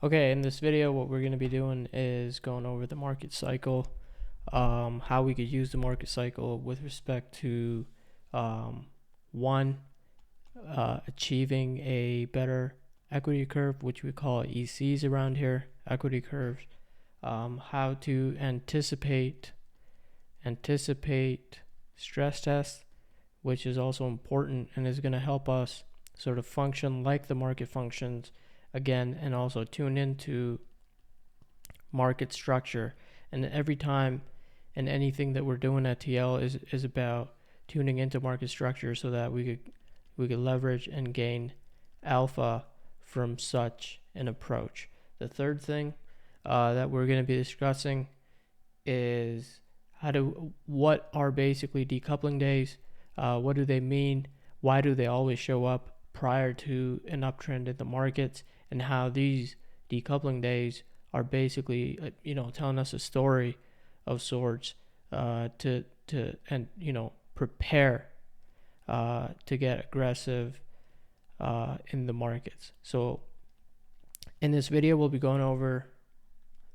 Okay, in this video, what we're going to be doing is going over the market cycle, how we could use the market cycle with respect to one, achieving a better equity curve, which we call ECs around here, equity curves, how to anticipate stress tests, which is also important and is going to help us sort of function like the market functions again, and also tune into market structure. And every time and anything that we're doing at TL is about tuning into market structure so that we could leverage and gain alpha from such an approach. The third thing that we're going to be discussing is what are basically decoupling days, what do they mean, why do they always show up prior to an uptrend in the markets, and how these decoupling days are basically telling us a story of sorts to prepare to get aggressive in the markets. So in this video, we'll be going over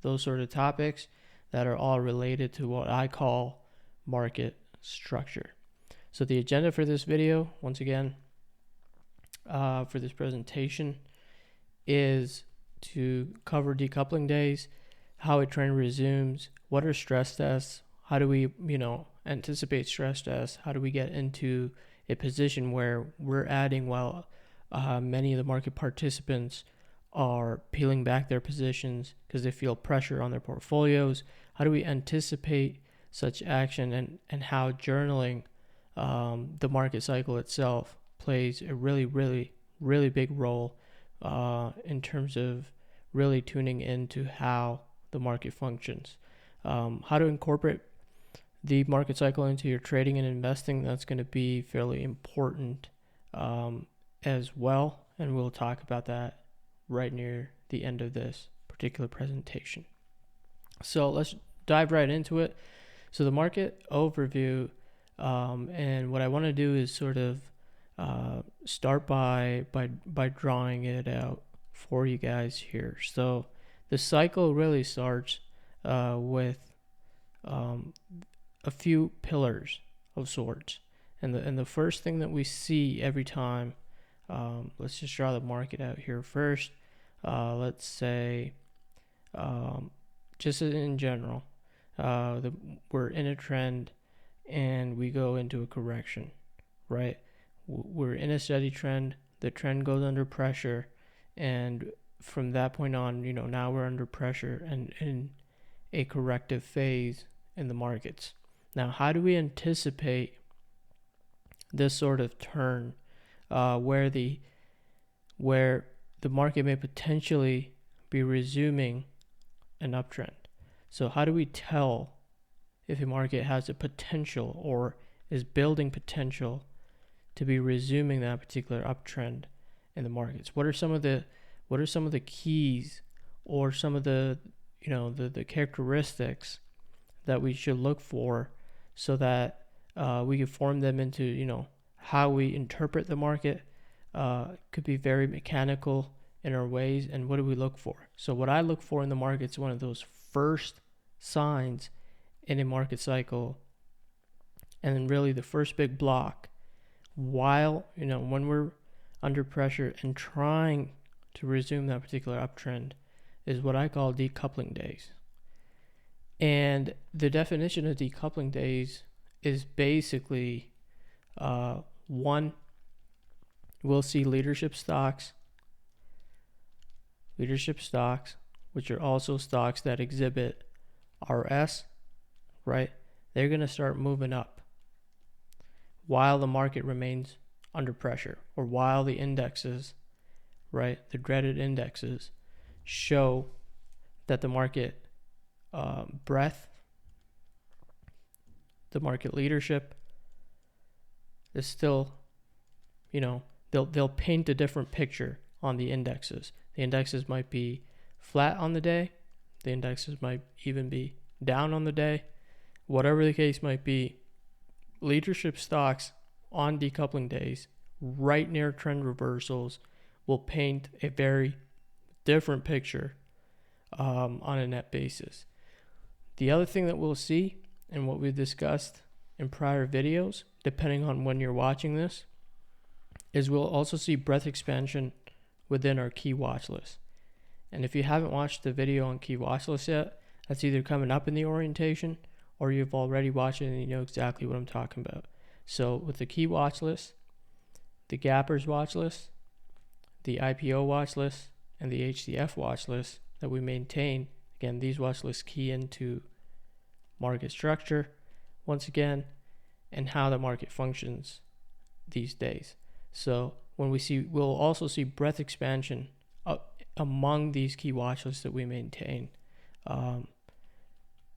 those sort of topics that are all related to what I call market structure. So the agenda for this video, once again, for this presentation, is to cover decoupling days, how a trend resumes, what are stress tests, how do we anticipate stress tests, how do we get into a position where we're adding while many of the market participants are peeling back their positions because they feel pressure on their portfolios, how do we anticipate such action, and how journaling the market cycle itself plays a really big role in terms of really tuning into how the market functions. How to incorporate the market cycle into your trading and investing, that's going to be fairly important as well, and we'll talk about that right near the end of this particular presentation. So let's dive right into it. So the market overview, and what I want to do is sort of start by drawing it out for you guys here. So the cycle really starts with a few pillars of sorts, and the first thing that we see every time, let's just draw the market out here first. Let's say just in general, we're in a trend and we go into a correction, right? We're in a steady trend, the trend goes under pressure, and from that point on, now we're under pressure and in a corrective phase in the markets. Now, how do we anticipate this sort of turn where the market may potentially be resuming an uptrend? So how do we tell if a market has a potential or is building potential to be resuming that particular uptrend in the markets? What are some of the keys, or some of the the characteristics that we should look for, so that we can form them into how we interpret the market? Could be very mechanical in our ways. And what do we look for? So what I look for in the market is one of those first signs in a market cycle, and then really the first big block while when we're under pressure and trying to resume that particular uptrend, is what I call decoupling days. And the definition of decoupling days is basically one, we'll see leadership stocks, which are also stocks that exhibit RS, right? They're going to start moving up while the market remains under pressure, or while the indexes, right, the dreaded indexes, show that the market breadth, the market leadership is still, they'll paint a different picture on the indexes. The indexes might be flat on the day, the indexes might even be down on the day. Whatever the case might be, leadership stocks on decoupling days, right near trend reversals, will paint a very different picture on a net basis. The other thing that we'll see, and what we've discussed in prior videos, depending on when you're watching this, is we'll also see breadth expansion within our key watch list. And if you haven't watched the video on key watch list yet, that's either coming up in the orientation or you've already watched it and you know exactly what I'm talking about. So with the key watch list, the gappers watch list, the IPO watch list, and the HCF watch list that we maintain, again, these watch lists key into market structure once again and how the market functions these days. So when we'll also see breadth expansion among these key watch lists that we maintain. And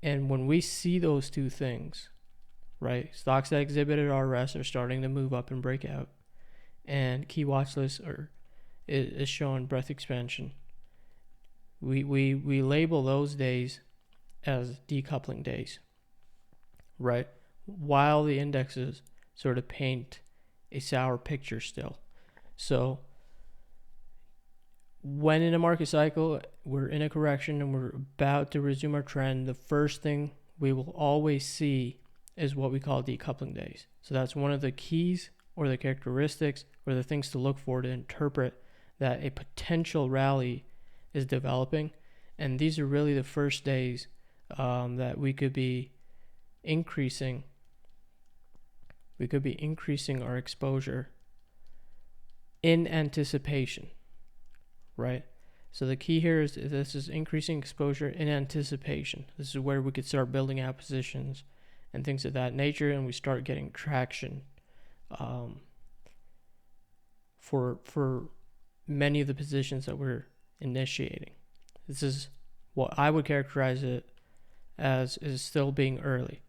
when we see those two things, right, stocks that exhibited RS are starting to move up and break out, and key watch lists is showing breadth expansion. We label those days as decoupling days, right? While the indexes sort of paint a sour picture still. So when in a market cycle, we're in a correction and we're about to resume our trend, the first thing we will always see is what we call decoupling days. So that's one of the keys or the characteristics or the things to look for to interpret that a potential rally is developing. And these are really the first days that we could be increasing our exposure in anticipation, right? So the key here is this is increasing exposure in anticipation. This is where we could start building out positions and things of that nature, and we start getting traction for many of the positions that we're initiating. This is what I would characterize it as is still being early.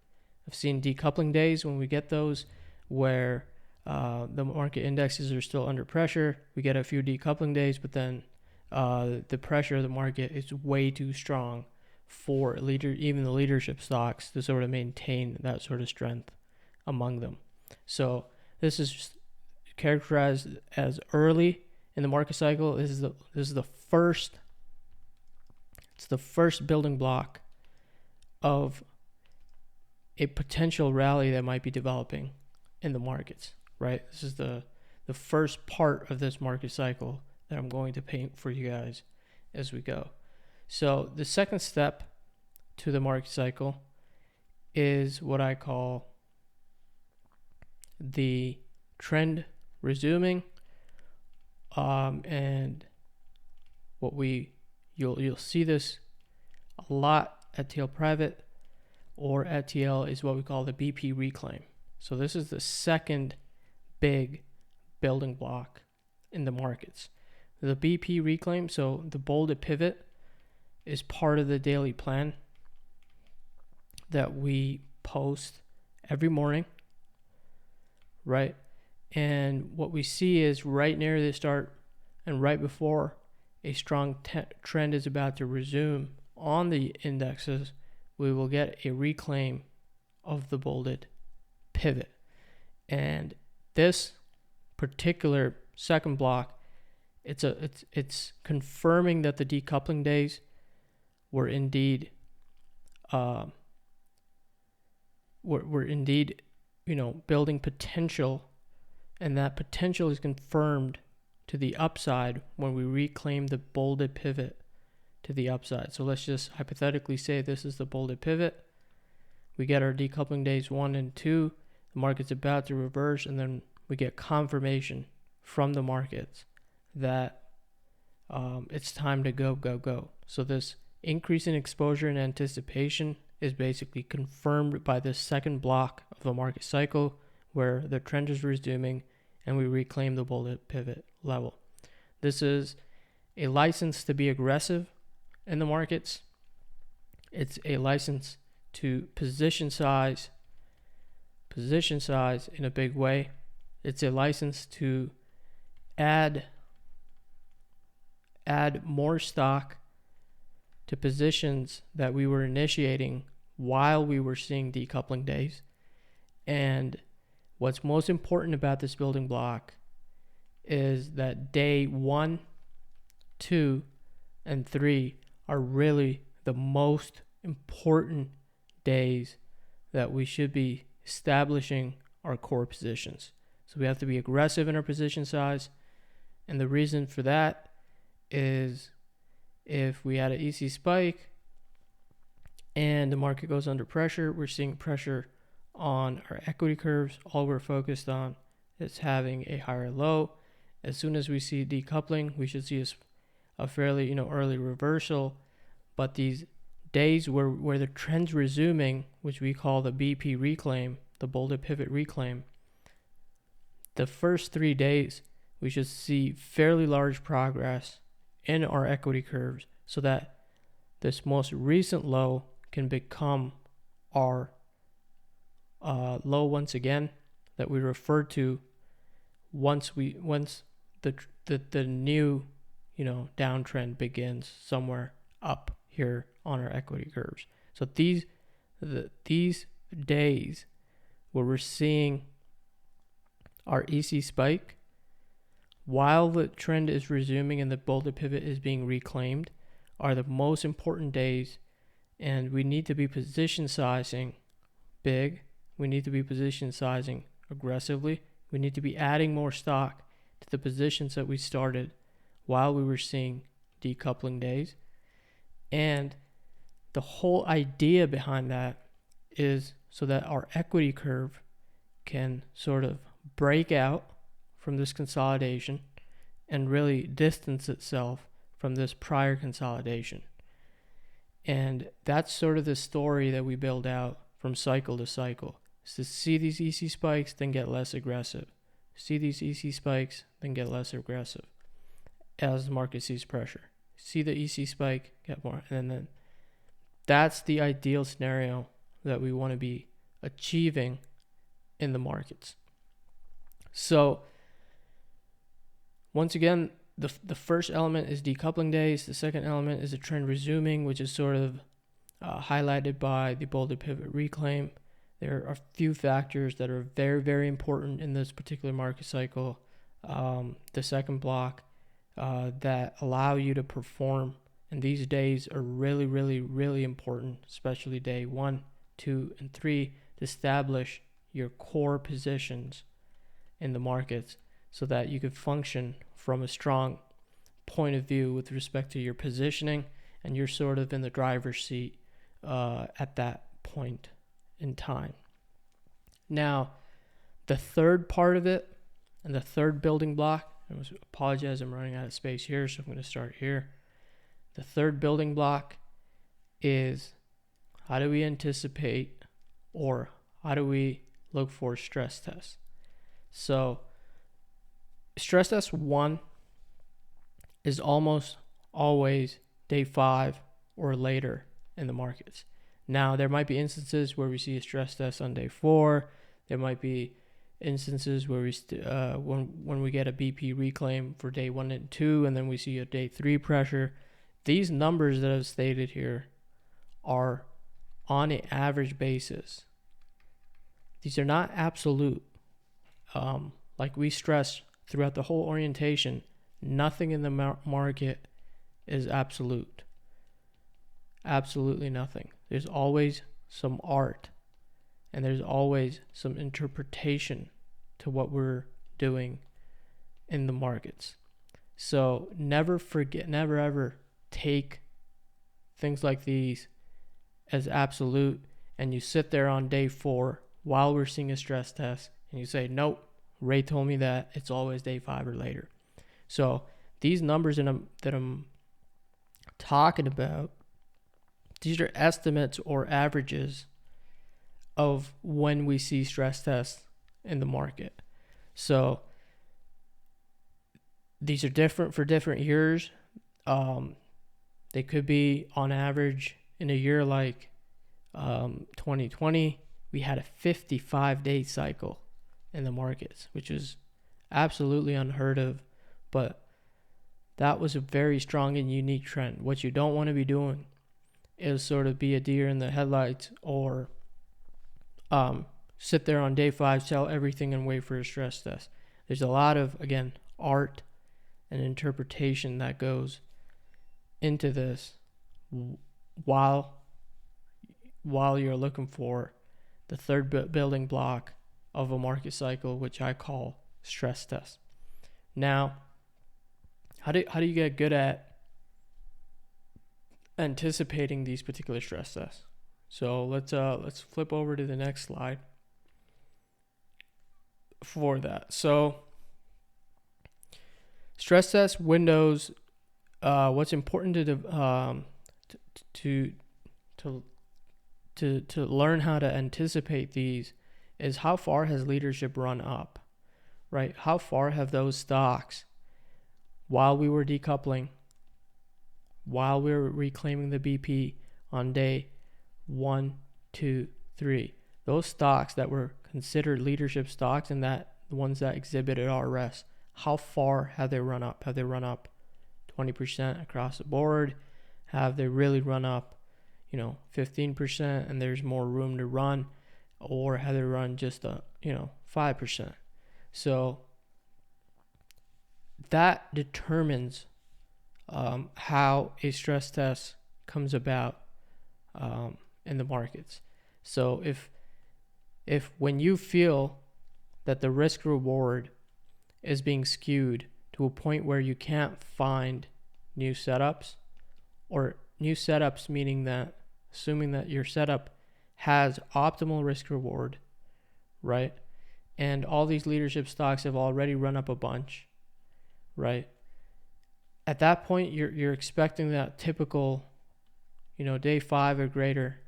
I've seen decoupling days when we get those where the market indexes are still under pressure. We get a few decoupling days, but then the pressure of the market is way too strong for even the leadership stocks to sort of maintain that sort of strength among them. So this is just characterized as early in the market cycle. This is the first. It's the first building block of a potential rally that might be developing in the markets, right? This is the first part of this market cycle that I'm going to paint for you guys as we go. So the second step to the market cycle is what I call the trend resuming, and you'll see this a lot at TL Private or at TL is what we call the BP reclaim. So this is the second big building block in the markets. The BP reclaim, so the bolded pivot, is part of the daily plan that we post every morning, right? And what we see is right near the start and right before a strong trend is about to resume on the indexes, we will get a reclaim of the bolded pivot. And this particular second block, it's confirming that the decoupling days were indeed building potential, and that potential is confirmed to the upside when we reclaim the bolded pivot to the upside. So let's just hypothetically say this is the bolded pivot. We get our decoupling days 1 and 2. The market's about to reverse, and then we get confirmation from the markets that it's time to go. So this increase in exposure and anticipation is basically confirmed by this second block of the market cycle where the trend is resuming and we reclaim the bolded pivot level. This is a license to be aggressive in the markets. It's a license to position size in a big way. It's a license to add more stock to positions that we were initiating while we were seeing decoupling days. And what's most important about this building block is that day 1, 2, and 3 are really the most important days that we should be establishing our core positions. So we have to be aggressive in our position size. And the reason for that is if we had an EC spike and the market goes under pressure, we're seeing pressure on our equity curves. All we're focused on is having a higher low. As soon as we see decoupling, we should see a fairly early reversal. But these days where the trend's resuming, which we call the BP reclaim, the bolded pivot reclaim, the first 3 days we should see fairly large progress in our equity curves so that this most recent low can become our low once again that we refer to once the new downtrend begins somewhere up here on our equity curves. So these days where we're seeing our EC spike while the trend is resuming and the bolded pivot is being reclaimed are the most important days, and we need to be position sizing big. We need to be position sizing aggressively. We need to be adding more stock to the positions that we started while we were seeing decoupling days. And the whole idea behind that is so that our equity curve can sort of break out from this consolidation and really distance itself from this prior consolidation. And that's sort of the story that we build out from cycle to cycle. Is to see these EC spikes, then get less aggressive. See these EC spikes, then get less aggressive as the market sees pressure. See the EC spike, get more. And then that's the ideal scenario that we want to be achieving in the markets. So once again, the first element is decoupling days. The second element is a trend resuming, which is sort of highlighted by the bolded pivot reclaim. There are a few factors that are very, very important in this particular market cycle. The second block that allow you to perform, and these days are really, really, really important, especially day 1, 2, and 3, to establish your core positions in the markets so that you could function from a strong point of view with respect to your positioning, and you're sort of in the driver's seat at that point in time. Now, the third part of it and the third building block, I apologize, I'm running out of space here, so I'm going to start here. The third building block is how do we anticipate or how do we look for stress tests? So stress test 1 is almost always day 5 or later in the markets. Now, there might be instances where we see a stress test on day 4. There might be instances where we when we get a BP reclaim for day 1 and 2, and then we see a day 3 pressure. These numbers that I've stated here are on an average basis. These are not absolute. Like we stress throughout the whole orientation, nothing in the market is absolute. Absolutely nothing. There's always some art and there's always some interpretation to what we're doing in the markets. So never forget, never ever take things like these as absolute and you sit there on day 4 while we're seeing a stress test and you say, nope, Ray told me that it's always day 5 or later. So these numbers that I'm talking about, these are estimates or averages of when we see stress tests in the market. So these are different for different years. They could be on average in a year like 2020, we had a 55-day cycle in the markets, which is absolutely unheard of, but that was a very strong and unique trend. What you don't want to be doing is sort of be a deer in the headlights or sit there on day 5, sell everything and wait for a stress test. There's a lot of, again, art and interpretation that goes into this while you're looking for the third building block of a market cycle, which I call stress test. Now, how do you get good at anticipating these particular stress tests? So let's flip over to the next slide for that. So stress test windows. What's important to learn how to anticipate these is how far has leadership run up, right? How far have those stocks, while we were decoupling, while we were reclaiming the BP on day 1, 2, 3, those stocks that were considered leadership stocks and that the ones that exhibited RS, how far have they run up? Have they run up 20% across the board? Have they really run up 15% and there's more room to run? Or have they run just 5%? So that determines how a stress test comes about in the markets. So if when you feel that the risk reward is being skewed to a point where you can't find new setups, or new setups meaning that assuming that your setup has optimal risk reward, right? And all these leadership stocks have already run up a bunch, right? At that point, you're expecting that typical, day 5 or greater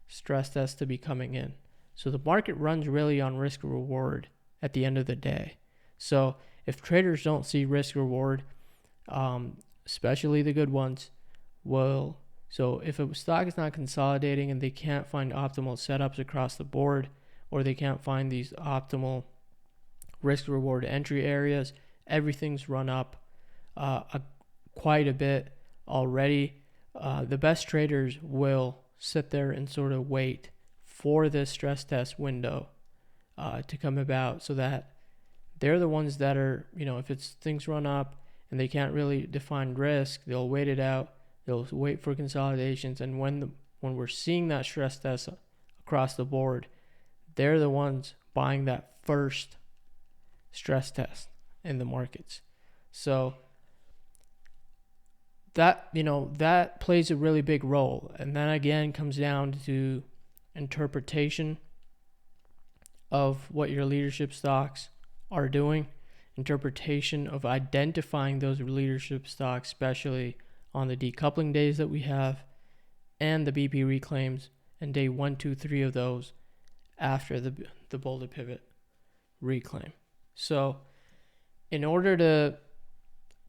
stress test to be coming in. So the market runs really on risk reward at the end of the day. So if traders don't see risk reward, especially the good ones, so if a stock is not consolidating and they can't find optimal setups across the board, or they can't find these optimal risk reward entry areas, everything's run up quite a bit already. The best traders will sit there and sort of wait for this stress test window to come about, so that they're the ones that are, if it's things run up and they can't really define risk, they'll wait it out. They'll wait for consolidations, and when we're seeing that stress test across the board, they're the ones buying that first stress test in the markets. So that plays a really big role, and that again comes down to interpretation of what your leadership stocks are doing, interpretation of identifying those leadership stocks, especially on the decoupling days that we have, and the BP reclaims, and day 1, 2, 3 of those after the bull to pivot reclaim. So in order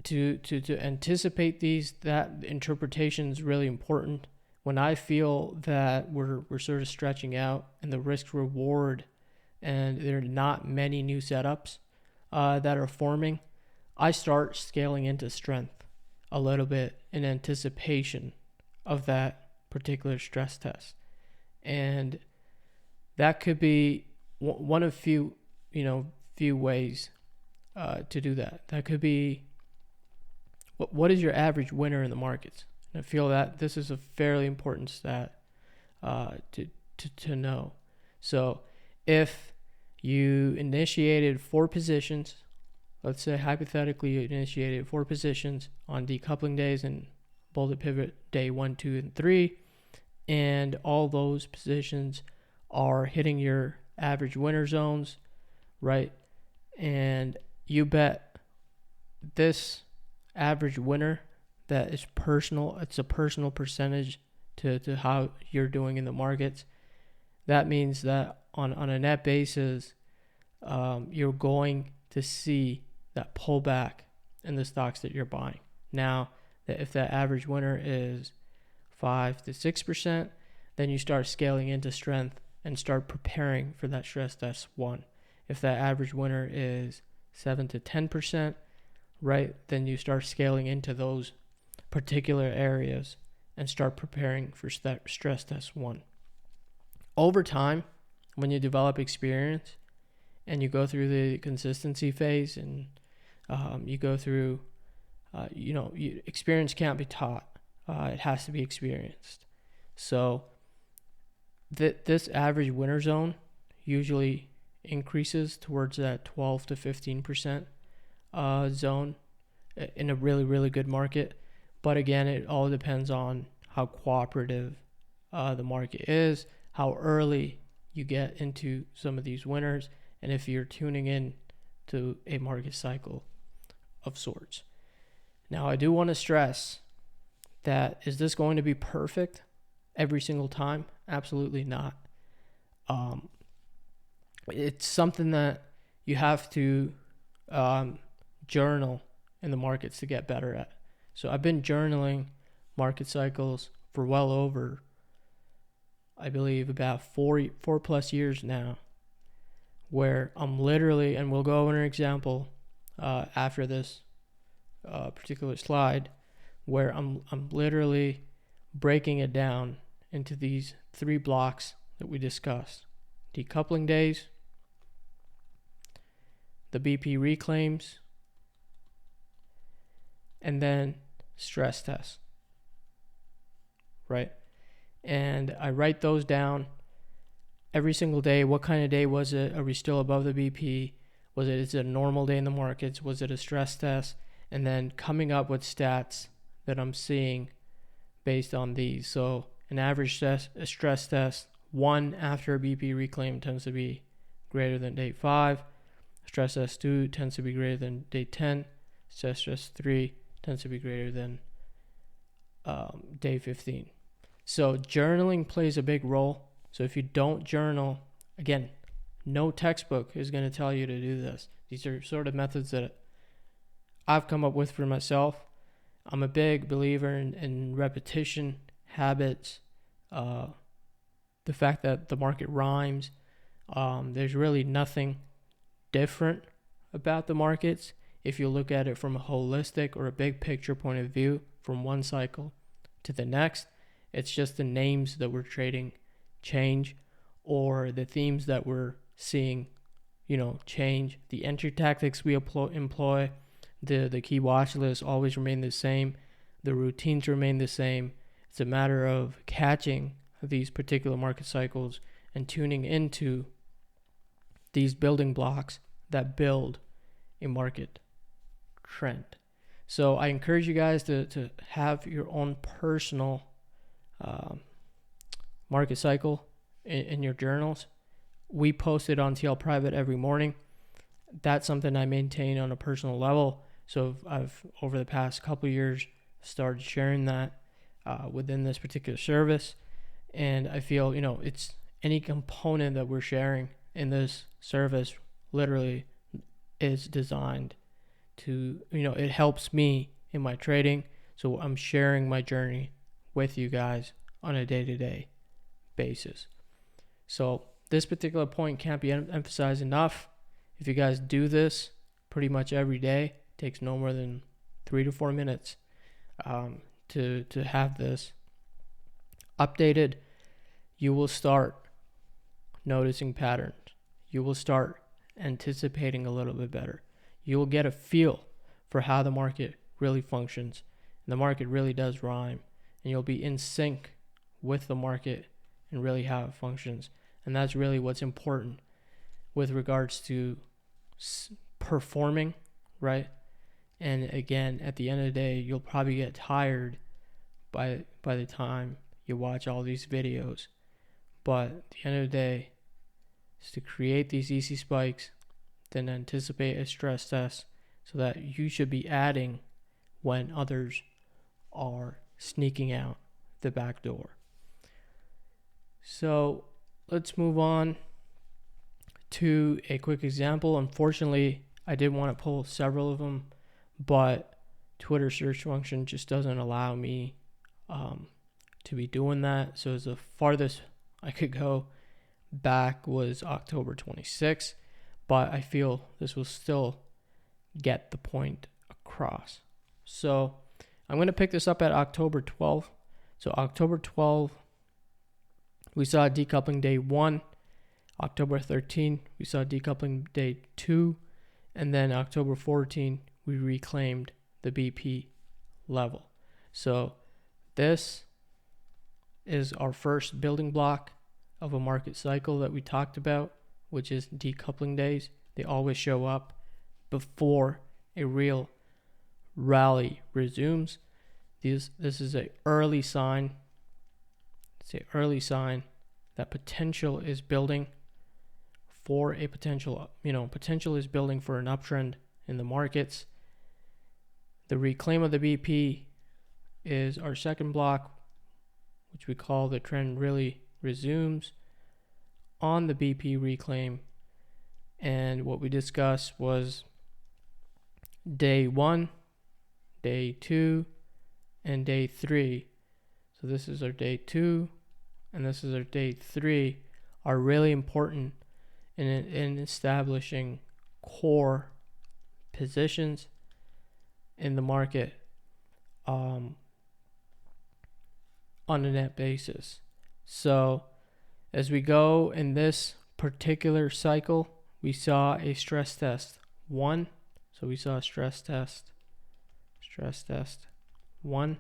to anticipate these, that interpretation is really important. When I feel that we're sort of stretching out and the risk reward and there are not many new setups that are forming, I start scaling into strength a little bit in anticipation of that particular stress test. And that could be one of few ways to do that. That could be, what is your average winner in the markets? And I feel that this is a fairly important stat to know. So if you initiated 4 positions, let's say hypothetically you initiated 4 positions on decoupling days and bull to pivot day 1, 2, and 3, and all those positions are hitting your average winner zones, right? And you bet this average winner that is personal, it's a personal percentage to how you're doing in the markets. That means that on a net basis, you're going to see that pullback in the stocks that you're buying. Now, if that average winner is 5 to 6%, then you start scaling into strength and start preparing for that stress test 1. If that average winner is 7 to 10%, right, then you start scaling into those particular areas and start preparing for stress test 1. Over time, when you develop experience and you go through the consistency phase and you go through, experience can't be taught. it has to be experienced. So this average winner zone usually increases towards that 12 to 15% zone in a really, really good market. But again, it all depends on how cooperative the market is, how early you get into some of these winners, and if you're tuning in to a market cycle of sorts. Now, I do want to stress that, is this going to be perfect every single time? Absolutely not. It's something that you have to journal in the markets to get better at. So I've been journaling market cycles for well over, I believe, about four plus years now, where I'm literally, and we'll go over an example after this particular slide, where I'm literally breaking it down into these 3 blocks that we discussed: decoupling days, the BP reclaims, and then stress tests, right? And I write those down every single day. What kind of day was it? Are we still above the BP? Is it a normal day in the markets? Was it a stress test? And then coming up with stats that I'm seeing based on these. So an average stress test 1 after a BP reclaim tends to be greater than day 5. Stress test 2 tends to be greater than day 10. Stress test 3 tends to be greater than day 15. So journaling plays a big role. So if you don't journal, again, no textbook is going to tell you to do this. These are sort of methods that I've come up with for myself. I'm a big believer in repetition, habits, the fact that the market rhymes. There's really nothing different about the markets if you look at it from a holistic or a big picture point of view, from one cycle to the next. It's just the names that we're trading change, or the themes that we're seeing, change. The entry tactics we employ, the key watch lists always remain the same. The routines remain the same. It's a matter of catching these particular market cycles and tuning into these building blocks that build a market trend. So I encourage you guys to have your own personal market cycle in your journals. We post it on TL Private every morning. That's something I maintain on a personal level. So I've, over the past couple of years, started sharing that within this particular service. And I feel, it's any component that we're sharing in this service literally is designed to, it helps me in my trading. So I'm sharing my journey with you guys on a day-to-day basis. So this particular point can't be emphasized enough. If you guys do this pretty much every day, it takes no more than 3 to 4 minutes to have this updated. You will start noticing patterns. You will start anticipating a little bit better. You will get a feel for how the market really functions. And the market really does rhyme. And you'll be in sync with the market and really how it functions. And that's really what's important with regards to performing, right? And again, at the end of the day, you'll probably get tired by the time you watch all these videos. But at the end of the day, is to create these easy spikes, then anticipate a stress test so that you should be adding when others are sneaking out the back door. So let's move on to a quick example. Unfortunately, I did want to pull several of them, but Twitter search function just doesn't allow me to be doing that. So as the farthest I could go back was October 26th, but I feel this will still get the point across. So I'm going to pick this up at October 12th. So October 12th, we saw decoupling day 1. October 13th, we saw decoupling day 2. And then October 14th, we reclaimed the BP level. So This is our first building block of a market cycle that we talked about, which is decoupling days. They always show up before a real rally resumes. This is an early sign. It's an early sign that potential is building for a potential is building for an uptrend in the markets. The reclaim of the BP is our second block, which we call the trend really resumes on the BP reclaim. And what we discussed was day 1, day 2, and day 3. So this is our day 2 and this is our day 3, are really important in establishing core positions in the market on a net basis. So as we go in this particular cycle, we saw a stress test 1. So we saw a stress test 1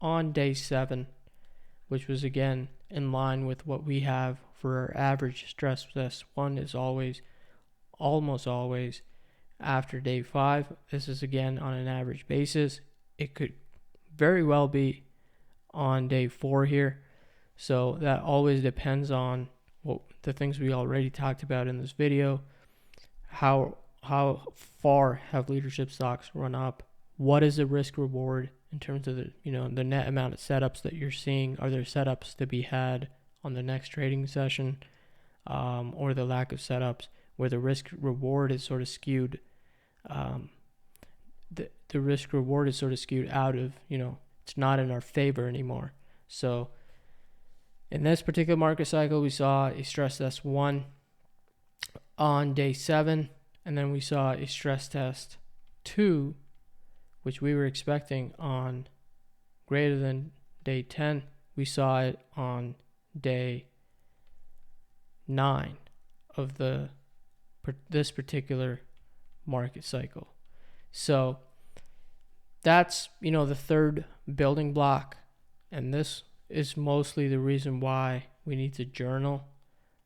on day 7, which was again in line with what we have for our average stress test. 1 is almost always after day 5. This is again on an average basis. It could very well be on day 4 here. So that always depends on the things we already talked about in this video. How far have leadership stocks run up? What is the risk reward in terms of the net amount of setups that you're seeing? Are there setups to be had on the next trading session, or the lack of setups where the risk reward is sort of skewed? The risk reward is sort of skewed out of, it's not in our favor anymore. So in this particular market cycle, we saw a stress test 1 on day 7, and then we saw a stress test 2, which we were expecting on greater than day 10. We saw it on day 9 of this particular market cycle. So that's the third building block, and this is mostly the reason why we need to journal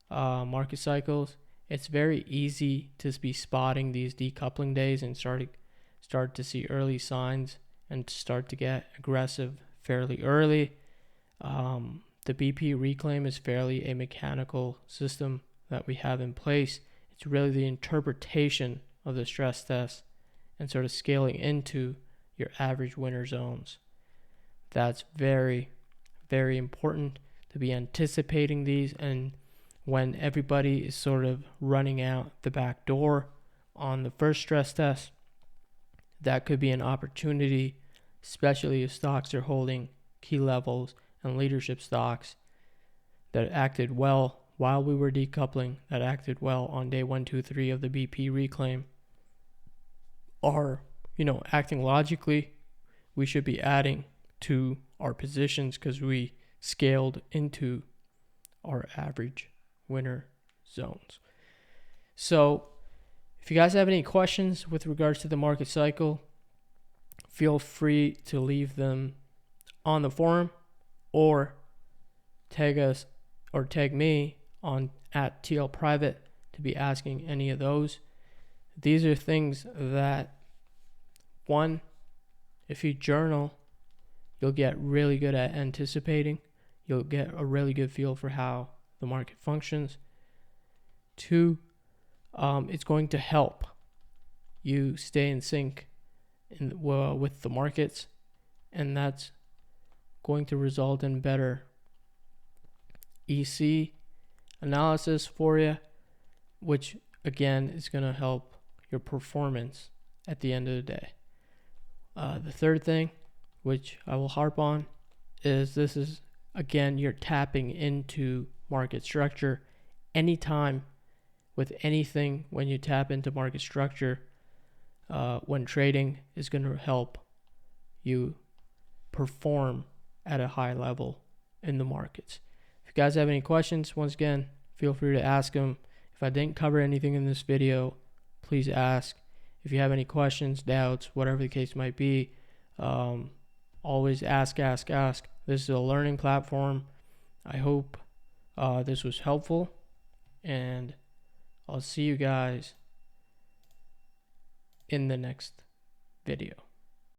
market cycles. It's very easy to be spotting these decoupling days and start to see early signs and start to get aggressive fairly early. The BP reclaim is fairly a mechanical system that we have in place. It's really the interpretation of the stress test and sort of scaling into your average winner zones. That's very, very important to be anticipating these, and when everybody is sort of running out the back door on the first stress test, that could be an opportunity, especially if stocks are holding key levels and leadership stocks that acted well while we were decoupling, that acted well on day 1, 2, 3 of the BP reclaim, are acting logically. We should be adding to our positions because we scaled into our average winner zones. So if you guys have any questions with regards to the market cycle, feel free to leave them on the forum or tag us or tag me on @TLPrivate to be asking any of those. These are things that, one, if you journal, you'll get really good at anticipating. You'll get a really good feel for how the market functions. 2, it's going to help you stay in sync with the markets, and that's going to result in better EC analysis for you, which again is going to help your performance at the end of the day. The third thing, which I will harp on, is this is, again, you're tapping into market structure. Anytime with anything, when you tap into market structure, when trading, is going to help you perform at a high level in the markets. If you guys have any questions, once again, feel free to ask them. If I didn't cover anything in this video, please ask. If you have any questions, doubts, whatever the case might be, always ask. This is a learning platform. I hope this was helpful, and I'll see you guys in the next video.